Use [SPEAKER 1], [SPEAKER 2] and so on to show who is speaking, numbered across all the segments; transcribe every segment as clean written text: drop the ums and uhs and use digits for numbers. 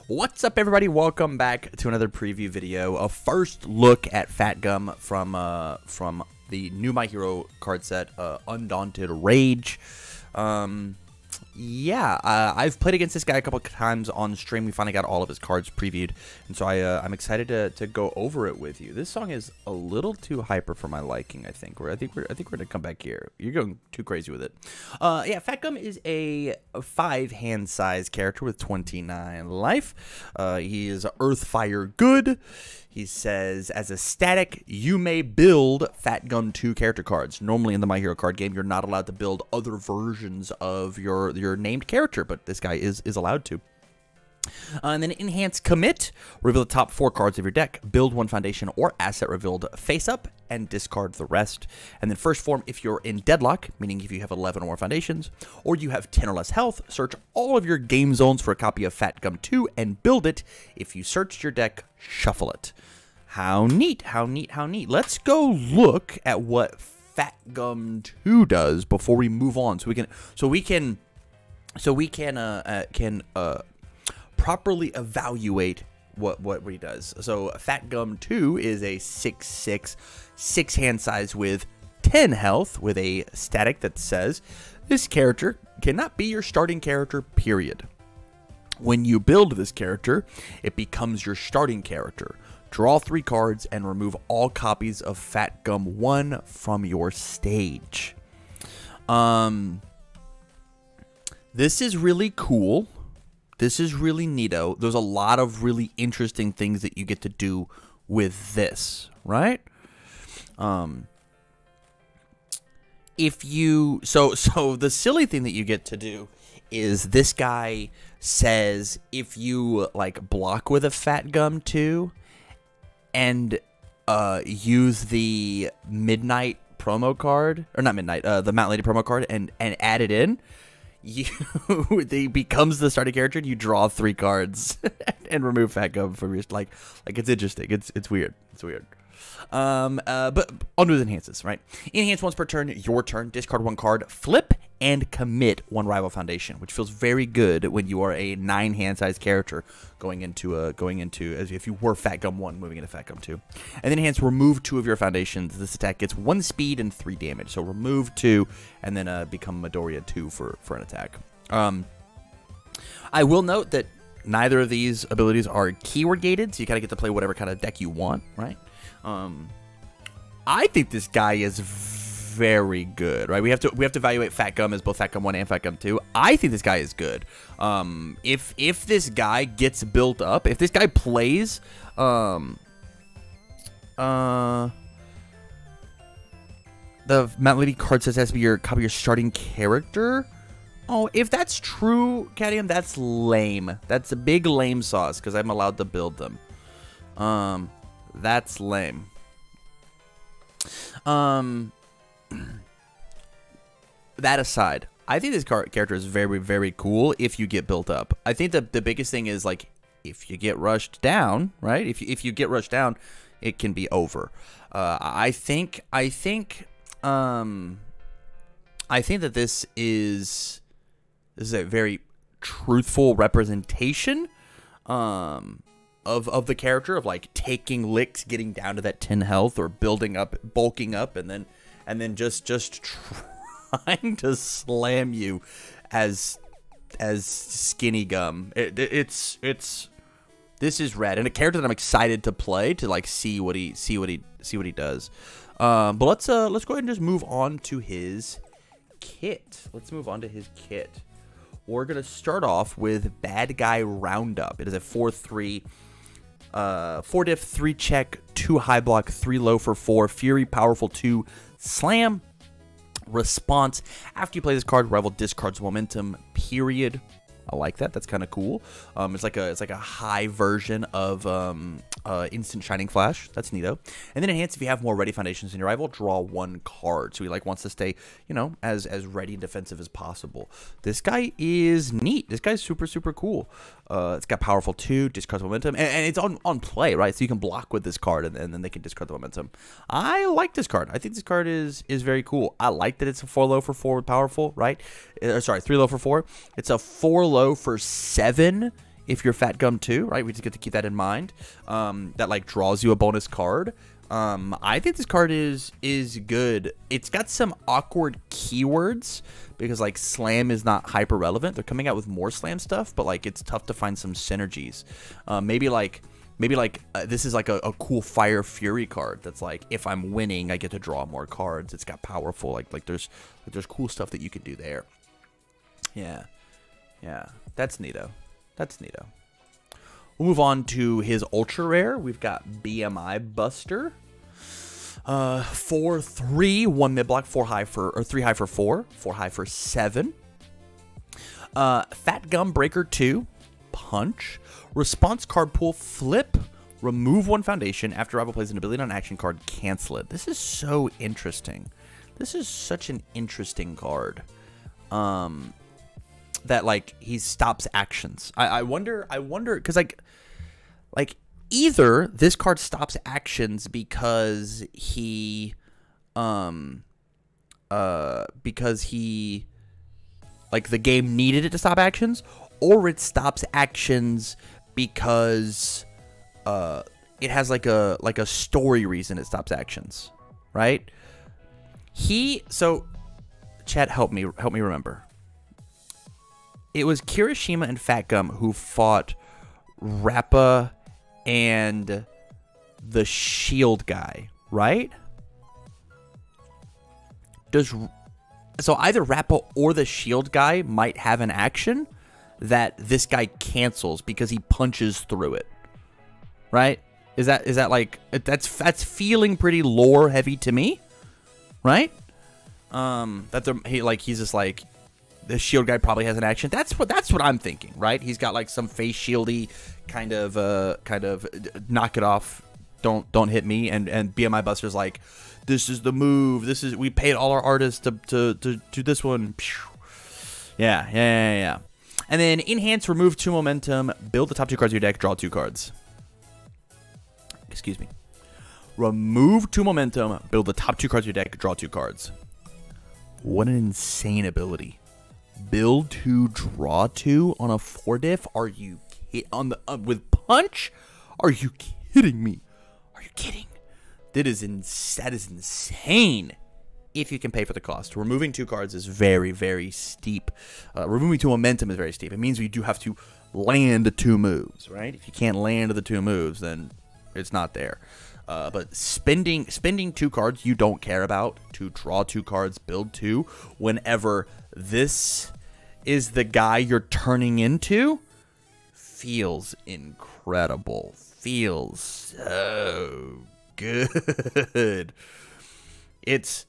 [SPEAKER 1] What's up, everybody? Welcome back to another preview video. A first look at Fatgum from the new My Hero card set, Undaunted Rage. I've played against this guy a couple of times on stream. We finally got all of his cards previewed, and so I'm excited to go over it with you. This song is a little too hyper for my liking. I think we're gonna come back here. You're going too crazy with it. Fatgum is a 5-hand size character with 29 life. He is Earth Fire Good. He says, as a static, you may build Fatgum 2 character cards. Normally in the My Hero card game, you're not allowed to build other versions of your named character, but this guy is allowed to. And then Enhance Commit, reveal the top 4 cards of your deck, build 1 foundation or asset revealed face up, and discard the rest. And then First Form, if you're in deadlock, meaning if you have 11 or more foundations, or you have 10 or less health, search all of your game zones for a copy of Fatgum 2 and build it. If you searched your deck, shuffle it. How neat, how neat, how neat. Let's go look at what Fatgum 2 does before we move on, so we can properly evaluate what he does. So Fatgum 2 is a 6/6, 6-hand size with 10 health, with a static that says this character cannot be your starting character, period. When you build this character, it becomes your starting character. Draw 3 cards and remove all copies of Fatgum 1 from your stage. This is really cool. This is really neato. There's a lot of really interesting things that you get to do with this, right? If you so the silly thing that you get to do is this guy says if you like block with a Fatgum 2 and use the Midnight promo card, or not Midnight, the Mountain Lady promo card, and add it in, they becomes the starting character, and you draw 3 cards and remove Fatgum from your like it's interesting. It's weird. It's weird. But on to the enhances, right? Enhance once per turn, your turn, discard 1 card, flip and commit 1 rival foundation, which feels very good when you are a 9-hand size character going into as if you were Fatgum 1 moving into Fatgum 2. And then enhance, remove 2 of your foundations. This attack gets 1 speed and 3 damage. So remove 2 and then become Midoriya 2 for an attack. I will note that neither of these abilities are keyword gated, so you kind of get to play whatever kind of deck you want, right? I think this guy is very good, right? We have to evaluate Fatgum as both Fatgum 1 and Fatgum 2. I think this guy is good. If this guy gets built up, if this guy plays the Mountain Lady card says it has to be your copy of your starting character. Oh, if that's true, Cadium, that's lame. That's a big lame sauce because I'm allowed to build them. That's lame. That aside, I think this character is very, very cool if you get built up. I think the biggest thing is, like, if you get rushed down, right? If you get rushed down, it can be over. I think that this is a very truthful representation of the character, of like taking licks, getting down to that 10 health, or building up, bulking up, and then just trying to slam you as skinny gum. This is rad, and a character that I'm excited to play, to like see what he does. But let's go ahead and just move on to his kit. We're gonna start off with Bad Guy Roundup. It is a 4/3. 4 diff, 3 check, 2 high block, 3 low for 4, Fury, powerful 2, Slam, Response. After you play this card, rival discards momentum, period. I like that. That's kind of cool. It's like a high version of Instant Shining Flash. That's neato. And then enhance, if you have more ready foundations than your rival, draw 1 card. So he like wants to stay, you know, as ready and defensive as possible. This guy is neat. This guy's super, super cool. It's got powerful 2, discards momentum, and it's on play, right? So you can block with this card, and then they can discard the momentum. I like this card. I think this card is very cool. I like that it's a 4 low for 4 with powerful, right? Sorry, 3 low for 4. It's a 4 low for 7 if you're Fatgum too, right? We just get to keep that in mind. That like draws you a bonus card. I think this card is good. It's got some awkward keywords because like slam is not hyper relevant. They're coming out with more slam stuff, but like it's tough to find some synergies. Maybe this is like a cool Fire Fury card that's like, if I'm winning, I get to draw more cards. It's got powerful like there's cool stuff that you can do there. Yeah, that's neato. That's neato. We'll move on to his ultra rare. We've got BMI Buster. 4/3, 1 mid block, 3 high for 4, 4 high for 7. Fatgum Breaker 2, Punch. Response card pool, flip. Remove 1 foundation. After rival plays an ability on action card, cancel it. This is so interesting. This is such an interesting card. That like he stops actions. I wonder because like either this card stops actions because he like the game needed it to stop actions, or it stops actions because it has like a story reason it stops actions, right? So chat, help me remember. It was Kirishima and Fatgum who fought Rappa and the shield guy, right? So either Rappa or the shield guy might have an action that this guy cancels because he punches through it, right? Is that like that's feeling pretty lore heavy to me, right? He's just like, the shield guy probably has an action. That's what I'm thinking, right? He's got like some face shieldy kind of knock it off, don't hit me, and BMI Buster's like, this is the move. We paid all our artists to do this one. Yeah. And then enhance, remove 2 momentum, build the top 2 cards of your deck, draw 2 cards. Excuse me. Remove 2 momentum, build the top 2 cards of your deck, draw 2 cards. What an insane ability. Build 2, draw 2 on a 4 diff? Are you with punch? Are you kidding me? Are you kidding? That is insane. If you can pay for the cost. Removing 2 cards is very, very steep. Removing 2 momentum is very steep. It means you do have to land 2 moves, right? If you can't land the 2 moves, then it's not there. But spending 2 cards you don't care about to draw 2 cards, build 2, whenever this is the guy you're turning into, feels incredible. Feels so good. It's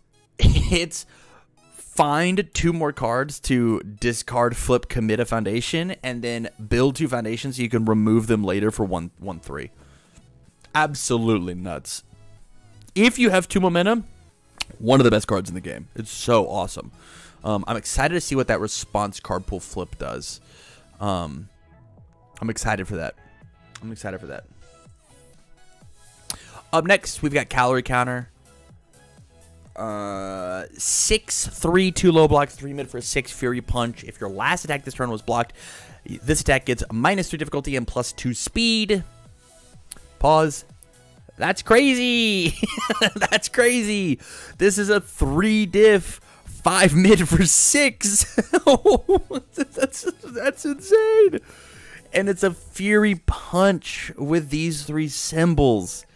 [SPEAKER 1] find 2 more cards to discard, flip, commit a foundation, and then build 2 foundations so you can remove them later for 1/3. Absolutely nuts. If you have 2 momentum, one of the best cards in the game. It's so awesome. I'm excited to see what that response card pool flip does. I'm excited for that. Up next, we've got Calorie Counter. 6/3, 2 low block, 3 mid for 6 Fury Punch. If your last attack this turn was blocked, this attack gets -3 difficulty and +2 speed. Pause. That's crazy. That's crazy. This is a 3 diff, 5 mid for 6. That's insane. And it's a Fury Punch with these 3 symbols.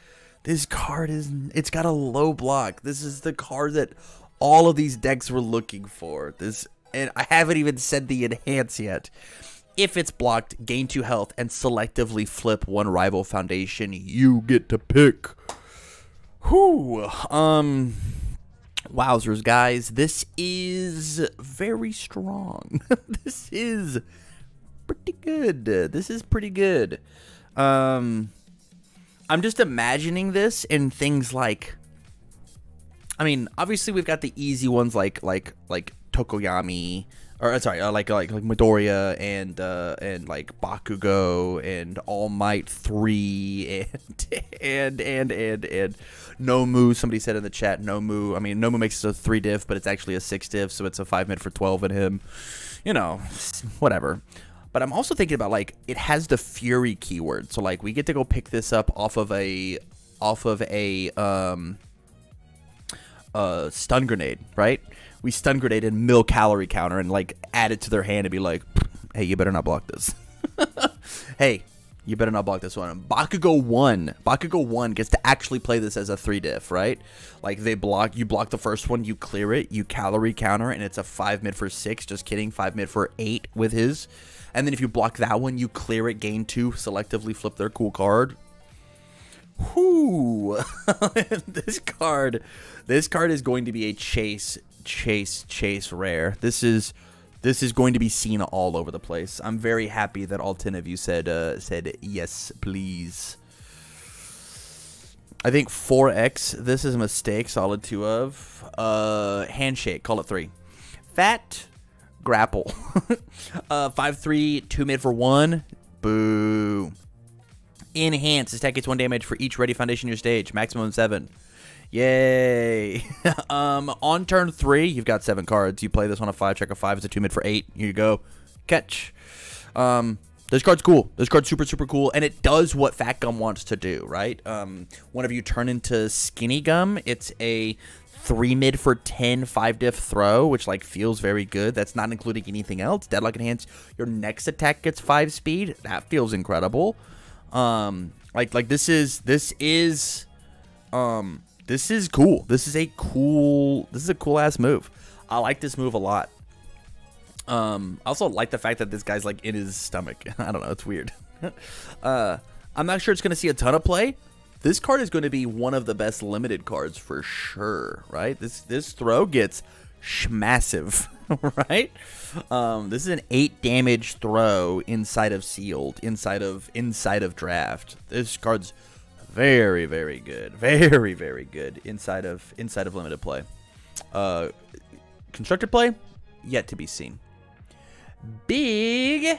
[SPEAKER 1] This card it's got a low block. This is the card that all of these decks were looking for. And I haven't even said the enhance yet. If it's blocked, gain 2 health and selectively flip 1 rival foundation. You get to pick. Whew. Wowzers, guys. This is very strong. This is pretty good. This is pretty good. I'm just imagining this in things like, I mean, obviously we've got the easy ones like Tokoyami, or sorry, like Midoriya and like Bakugo and All Might 3 and Nomu. Somebody said in the chat Nomu. I mean, Nomu makes it a 3 diff, but it's actually a 6 diff, so it's a 5 mid for 12 in him. You know, whatever. But I'm also thinking about, like, it has the Fury keyword. So, like, we get to go pick this up off of a stun grenade, right? We stun grenade and mill Calorie Counter and, like, add it to their hand and be like, hey, you better not block this. Hey, you better not block this one. Bakugo 1 gets to actually play this as a 3 diff, right? Like, you block the first one, you clear it, you Calorie Counter, and it's a 5 mid for 6. Just kidding, 5 mid for 8 with his. And then if you block that one, you clear it, gain 2, selectively flip their cool card. Whoo! This card is going to be a chase rare. This is going to be seen all over the place. I'm very happy that all 10 of you said yes, please. I think 4X. This is a mistake. Solid 2 of. Handshake. Call it 3. Fat. Grapple. 5/3. 2 mid for 1. Boo. Enhance. This attack gets 1 damage for each ready foundation in your stage. Maximum 7. Yay. On turn 3, you've got 7 cards. You play this on a 5, check a 5. It's a 2 mid for 8. Here you go. Catch. This card's cool. This card's super, super cool. And it does what Fatgum wants to do, right? Whenever you turn into Skinny Gum, it's a 3 mid for 10, 5 diff throw, which, like, feels very good. That's not including anything else. Deadlock Enhance. Your next attack gets 5 speed. That feels incredible. This is cool. This is a cool ass move. I like this move a lot. I also like the fact that this guy's, like, in his stomach. I don't know, it's weird. I'm not sure it's going to see a ton of play. This card is going to be one of the best limited cards for sure, right? This throw gets massive, right? This is an 8 damage throw inside of sealed, inside of draft. This card's very, very good. Very, very good inside of limited play. Constructed play, yet to be seen. Big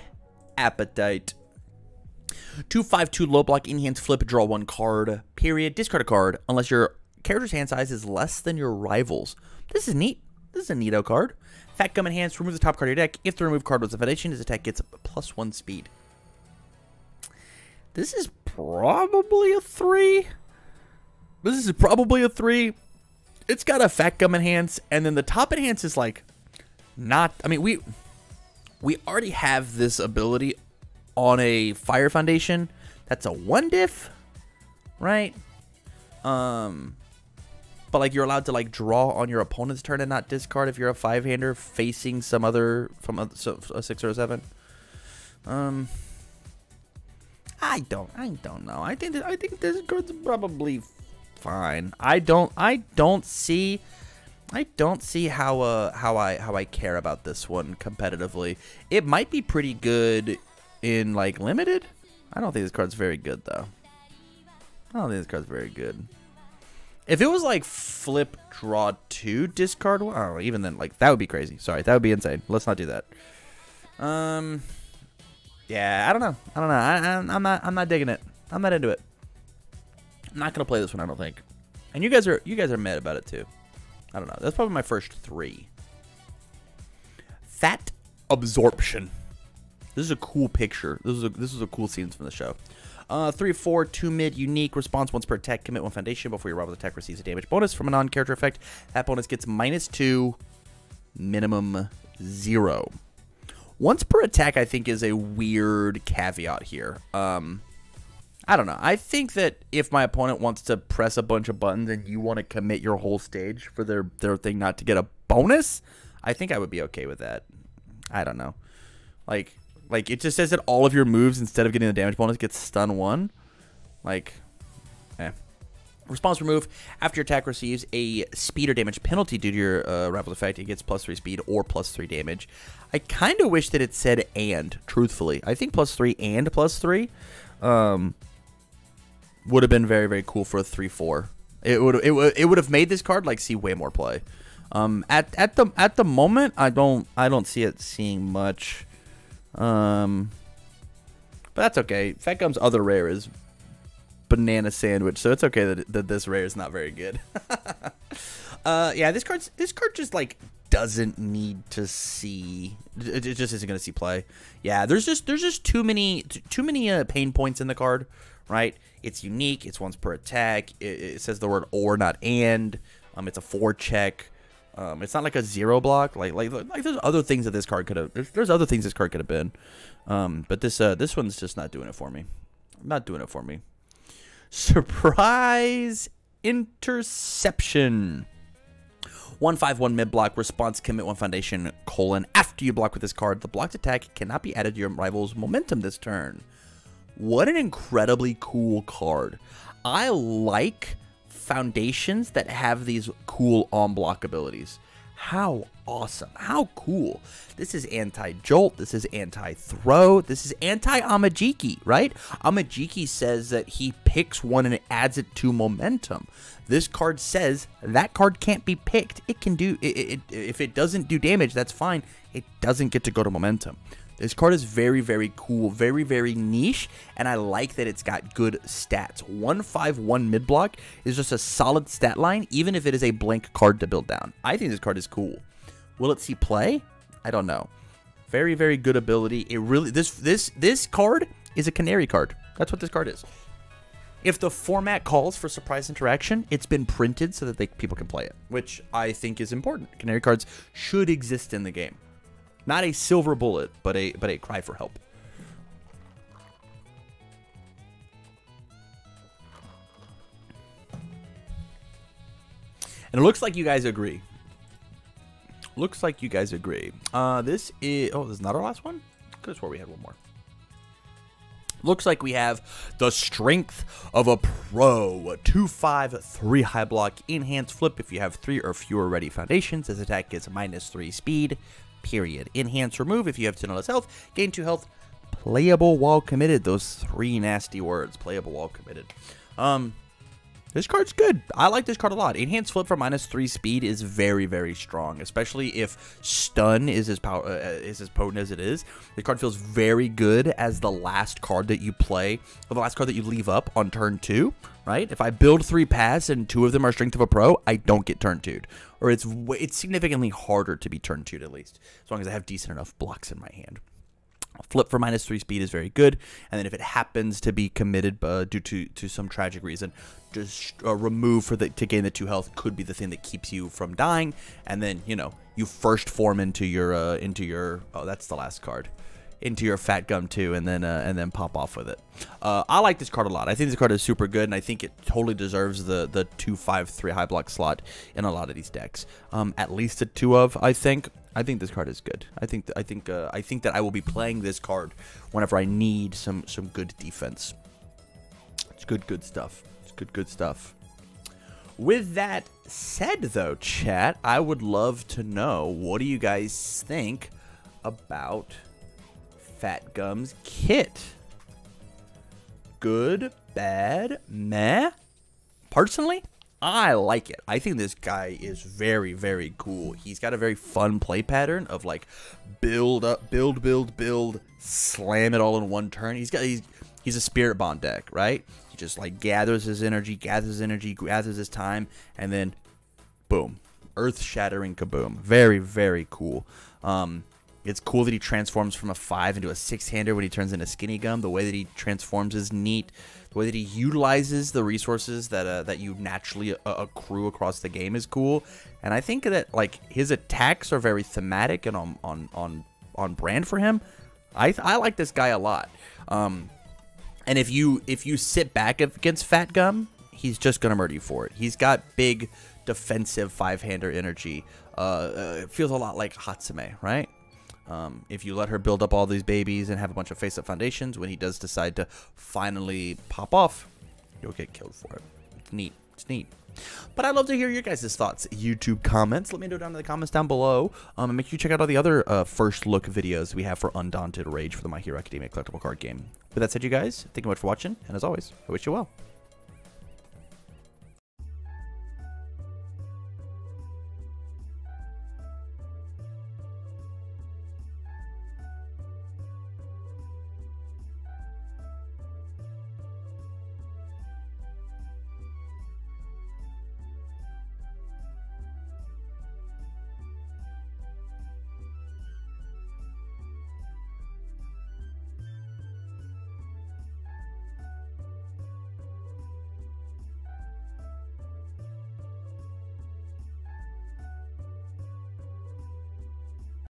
[SPEAKER 1] appetite. 2/5/2 low block, enhance, flip, draw 1 card, period. Discard a card unless your character's hand size is less than your rival's. This is neat. This is a neato card. Fatgum enhance, remove the top card of your deck. If the removed card was a foundation, his attack gets +1 speed. This is probably a 3. This is probably a 3. It's got a Fatgum enhance, and then the top enhance is, like, not... I mean, we already have this ability on a Fire Foundation. That's a 1 diff, right? But, like, you're allowed to, like, draw on your opponent's turn and not discard if you're a 5-hander facing some other... from a 6 or a 7. I don't know. I think this card's probably fine. I don't see how I care about this one competitively. It might be pretty good in, like, limited. I don't think this card's very good though. I don't think this card's very good. If it was like flip draw 2 discard, well, even then, like, that would be crazy. Sorry, that would be insane. Let's not do that. Yeah, I don't know. I'm not digging it. I'm not into it. I'm not gonna play this one, I don't think. And you guys are mad about it too. I don't know. That's probably my first 3. Fat Absorption. This is a cool picture. This is a cool scenes from the show. 3/4, 2 mid, unique, response once per attack, commit 1 foundation before your rival attack receives a damage bonus from a non-character effect. That bonus gets -2, minimum 0. Once per attack, I think, is a weird caveat here. I don't know. I think that if my opponent wants to press a bunch of buttons and you want to commit your whole stage for their thing not to get a bonus, I think I would be okay with that. I don't know. Like it just says that all of your moves, instead of getting the damage bonus, get stun 1. Like, Response remove. After your attack receives a speed or damage penalty due to your rival's effect, it gets +3 speed or +3 damage. I kind of wish that it said and, truthfully. I think +3 and +3 would have been very, very cool for a 3/4. It would have made this card, like, see way more play. At the moment, I don't see it seeing much. But that's okay. Fatgum's other rare is Banana Sandwich, so it's okay that this rare is not very good. Yeah, this card just, like, doesn't need to see. It just isn't going to see play. Yeah, there's just too many pain points in the card, right? It's unique. It's once per attack. It says the word or, not and. It's a 4-check. It's not like a 0 block. Like there's other things that this card could have. There's other things this card could have been. But this one's just not doing it for me. Not doing it for me. Surprise interception. 1/5/1 mid-block response, commit 1 foundation, : after you block with this card, the blocked attack cannot be added to your rival's momentum this turn. What an incredibly cool card. I like foundations that have these cool on-block abilities. How awesome. How cool. This is anti-jolt. This is anti-throw. This is anti-MHACCG, right? MHACCG says that he picks one and adds it to momentum. This card says that card can't be picked. It can do it. If it doesn't do damage, that's fine. It doesn't get to go to momentum. This card is very, very cool, very, very niche, and I like that it's got good stats. 1/5/1 mid-block is just a solid stat line, even if it is a blank card to build down. I think this card is cool. Will it see play? I don't know. Very, very good ability. It really this card is a canary card. That's what this card is. If the format calls for surprise interaction, it's been printed so that people can play it, which I think is important. Canary cards should exist in the game. Not a silver bullet, but a cry for help. And it looks like you guys agree. Looks like you guys agree. This is not our last one? Could have swore we had one more. Looks like we have the Strength of a Pro. 2/5 3 high block enhanced flip. If you have 3 or fewer ready foundations, this attack gets -3 speed. Period. Enhance remove. If you have 10 or less health, gain 2 health. Playable while committed. Those 3 nasty words. Playable while committed. This card's good. I like this card a lot. Enhanced flip for -3 speed is very, very strong, especially if stun is as potent as it is. The card feels very good as the last card that you play, or the last card that you leave up on turn 2, right? If I build 3 paths and 2 of them are Strength of a Pro, I don't get turn 2'd. Or it's significantly harder to be turn 2'd at least, as long as I have decent enough blocks in my hand. Flip for -3 speed is very good, and then if it happens to be committed due to some tragic reason, just remove to gain the 2 health could be the thing that keeps you from dying, and then you first form into your oh, that's the last card, into your Fatgum too, and then pop off with it. I like this card a lot. I think this card is super good, and I think it totally deserves the 2/5/3 high block slot in a lot of these decks. At least a 2 of, I think. I think this card is good. I think that I will be playing this card whenever I need some good defense. It's good stuff. It's good stuff. With that said, though, chat, I would love to know, what do you guys think about Fatgum's kit? Good, bad, meh? Personally, I like it. I think this guy is very, very cool. He's got a very fun play pattern of like build up, build, slam it all in one turn. He's a Spirit Bond deck, right? He just like gathers his energy, gathers his time, and then boom, earth-shattering kaboom. Very, very cool. It's cool that he transforms from a 5 into a 6-hander when he turns into Skinny Gum. The way that he transforms is neat. The way that he utilizes the resources that you naturally accrue across the game is cool. And I think that like his attacks are very thematic and on brand for him. I like this guy a lot. And if you sit back against Fatgum, he's just gonna murder you for it. He's got big defensive 5-hander energy. It feels a lot like Hatsume, right? If you let her build up all these babies and have a bunch of face-up foundations, when he does decide to finally pop off, you'll get killed for it. It's neat. It's neat. But I'd love to hear your guys' thoughts. YouTube comments. Let me know down in the comments down below. And make sure you check out all the other first look videos we have for Undaunted Rage for the My Hero Academia collectible card game. With that said, you guys, thank you much for watching. And as always, I wish you well.